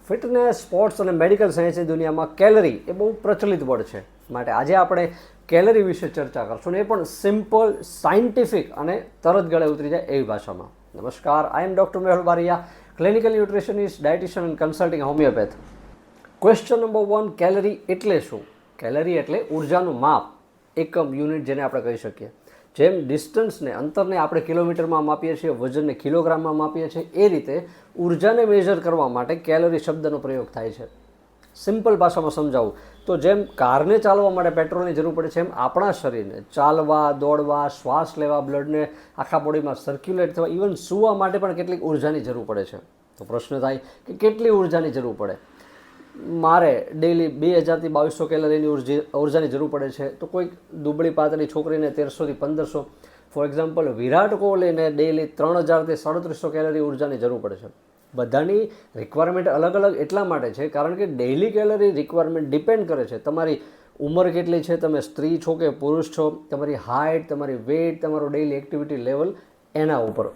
Fitness, sports અને medical સાયન્સની દુનિયામાં કેલરી એ બહુ પ્રચલિત વર્ડ છે. માટે આજે આપણે કેલરી વિશે ચર્ચા કરશું, એ પણ સિમ્પલ, સાયન્ટિફિક અને તરત ગળે ઉતરી જાય એવી ભાષામાં. નમસ્કાર, I am doctor Mehul Baria, clinical nutritionist, dietitian and consulting homeopath. Question number 1, calorie એટલે શું? કેલરી એટલે ઉર્જાનું માપ, એકમ, યુનિટ જેને આપણે કહી શકીએ. જેમ ડિસ્ટન્સને, અંતરને આપણે કિલોમીટરમાં માપીએ છીએ, વજનને કિલોગ્રામમાં માપીએ છીએ, એ રીતે ઉર્જાને મેજર કરવા માટે કેલરી શબ્દનો પ્રયોગ થાય છે. સિમ્પલ ભાષામાં સમજાવું તો જેમ કારને ચાલવા માટે પેટ્રોલની જરૂર પડે છે, એમ આપણા શરીરને ચાલવા, દોડવા, શ્વાસ લેવા, બ્લડને આખા બોડીમાં સર્ક્યુલેટ થવા, ઇવન સૂવા માટે પણ કેટલીક ઉર્જાની જરૂર પડે છે. તો પ્રશ્ન થાય કે કેટલી ઉર્જાની જરૂર પડે? મારે ડેઇલી 2000થી 2200 કેલરીની ઉર્જાની જરૂર પડે છે, તો કોઈક દુબળી પાતળી છોકરીને 1300થી 1500. ફોર એક્ઝામ્પલ, વિરાટ કોહલીને ડેઇલી 3000થી 3700 કેલરી ઉર્જાની જરૂર પડે છે. બધાની રિક્વાયરમેન્ટ અલગ અલગ એટલા માટે છે કારણ કે ડેઇલી કેલરી રિક્વાયરમેન્ટ ડિપેન્ડ કરે છે તમારી ઉંમર કેટલી છે, તમે સ્ત્રી છો કે પુરુષ છો, તમારી હાઇટ, તમારી વેઇટ, તમારો ડેઇલી એક્ટિવિટી લેવલ, એના ઉપર.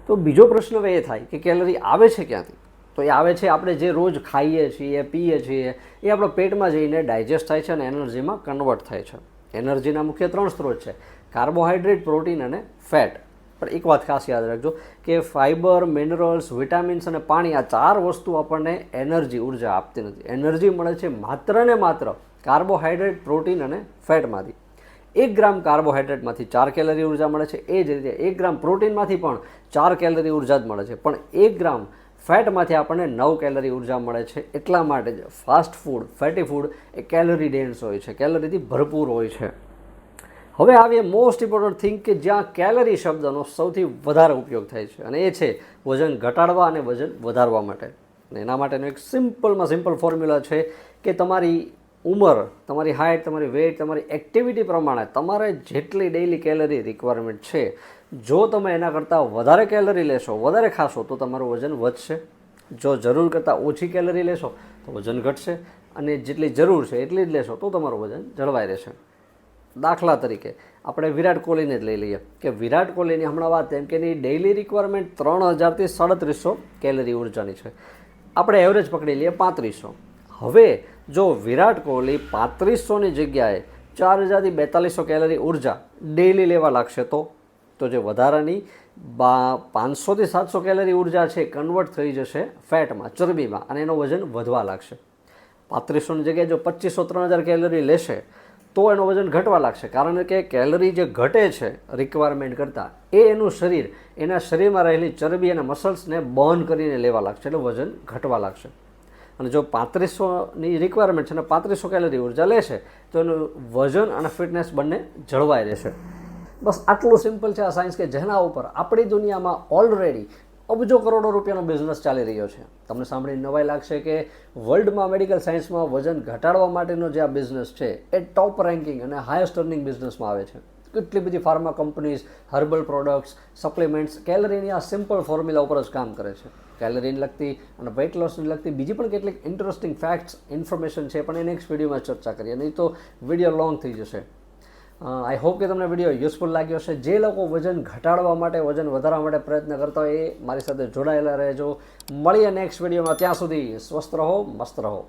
તો બીજો પ્રશ્ન હવે એ થાય કે કેલરી આવે છે ક્યાંથી? તો એ આવે છે આપણે જે રોજ ખાઈએ છીએ, પીએ છીએ, એ આપણા પેટમાં જઈને ડાયજેસ્ટ થાય છે અને એનર્જીમાં કન્વર્ટ થાય છે. એનર્જીના મુખ્ય 3 સ્ત્રોત છે: કાર્બોહાઈડ્રેટ, પ્રોટીન અને ફેટ. પણ એક વાત ખાસ યાદ રાખજો કે ફાઇબર, મિનરલ્સ, વિટામિન્સ અને પાણી, આ 4 વસ્તુ આપણને એનર્જી, ઉર્જા આપતી નથી. એનર્જી મળે છે માત્ર ને માત્ર કાર્બોહાઈડ્રેટ, પ્રોટીન અને ફેટમાંથી. 1 ગ્રામ કાર્બોહાઈડ્રેટમાંથી 4 કેલરી ઉર્જા મળે છે. એ જ રીતે 1 ગ્રામ પ્રોટીનમાંથી પણ 4 કેલરી ઉર્જા જ મળે છે. પણ 1 ગ્રામ ફેટમાંથી આપણને 9 કેલરી ઉર્જા મળે છે. એટલા માટે જ ફાસ્ટ ફૂડ, ફેટી ફૂડ એ કેલરી ડેન્સ હોય છે, કેલરીથી ભરપૂર હોય છે. હવે આવીએ મોસ્ટ ઇમ્પોર્ટન્ટ થિંગ કે જ્યાં કેલરી શબ્દનો સૌથી વધારે ઉપયોગ થાય છે, અને એ છે વજન ઘટાડવા અને વજન વધારવા માટે. અને એના માટેનો એક સિમ્પલમાં સિમ્પલ ફોર્મ્યુલા છે કે તમારી ઉંમર, તમારી હાઇટ, તમારી વેઇટ, તમારી એક્ટિવિટી પ્રમાણે તમારે જેટલી ડેઇલી કેલરી રિક્વાયરમેન્ટ છે, જો તમે એના કરતાં વધારે કેલરી લેશો, વધારે ખાશો, તો તમારું વજન વધશે. જો જરૂર કરતાં ઓછી કેલરી લેશો તો વજન ઘટશે, અને જેટલી જરૂર છે એટલી જ લેશો તો તમારું વજન જળવાઈ રહેશે. દાખલા તરીકે આપણે વિરાટ કોહલીને જ લઈ લઈએ કે વિરાટ કોહલીની હમણાં વાત એમ કે એની ડેઇલી રિક્વાયરમેન્ટ 3000થી 3700 કેલરી ઉર્જાની છે. આપણે એવરેજ પકડી લઈએ 3500. હવે જો વિરાટ કોહલી 3500ની જગ્યાએ 4000થી 4200 કેલરી ઉર્જા ડેઇલી લેવા લાગશે તો જે વધારાની 500થી 700 કેલરી ઉર્જા છે કન્વર્ટ થઈ જશે ફેટમાં, ચરબીમાં, અને એનું વજન વધવા લાગશે. 3500ની જગ્યાએ જો 2500-3000 કેલરી લેશે તો એનું વજન ઘટવા લાગશે, કારણ કે કેલરી જે ઘટે છે રિક્વાયરમેન્ટ કરતાં, એ એનું શરીર, એના શરીરમાં રહેલી ચરબી અને મસલ્સને બર્ન કરીને લેવા લાગશે, એટલે વજન ઘટવા લાગશે. અને જો 3500ની રિક્વાયરમેન્ટ છે અને 3500 કેલરી ઉર્જા લેશે તો એનું વજન અને ફિટનેસ બંને જળવાઈ રહેશે. બસ આટલું સિમ્પલ છે આ સાયન્સ કે જેના ઉપર આપણી દુનિયામાં ઓલરેડી અબજો કરોડો રૂપિયાનો બિઝનેસ ચાલી રહ્યો છે. તમને સાંભળીને નવાઈ લાગશે કે વર્લ્ડમાં મેડિકલ સાયન્સમાં વજન ઘટાડવા માટેનો જે આ બિઝનેસ છે એ ટોપ રેન્કિંગ અને હાઈએસ્ટ અર્નિંગ બિઝનેસમાં આવે છે. કેટલી બધી pharma companies, herbal products, supplements કેલરીની આ સિમ્પલ ફોર્મ્યુલા ઉપર જ કામ કરે છે. કેલરીને લગતી અને વેઇટ લોસને લગતી બીજી પણ કેટલીક ઇન્ટરેસ્ટિંગ ફેક્ટ્સ, ઇન્ફોર્મેશન છે, પણ એ નેક્સ્ટ વિડીયોમાં ચર્ચા કરીએ, નહીં તો વિડીયો લોંગ થઈ જશે. આઈ હોપ કે તમને વિડીયો યુઝફુલ લાગ્યો હશે. જે લોકો વજન ઘટાડવા માટે, વજન વધારવા માટે પ્રયત્ન કરતા હોય એ મારી સાથે જોડાયેલા રહેજો. મળીએ નેક્સ્ટ વિડીયોમાં. ત્યાં સુધી સ્વસ્થ રહો, મસ્ત રહો.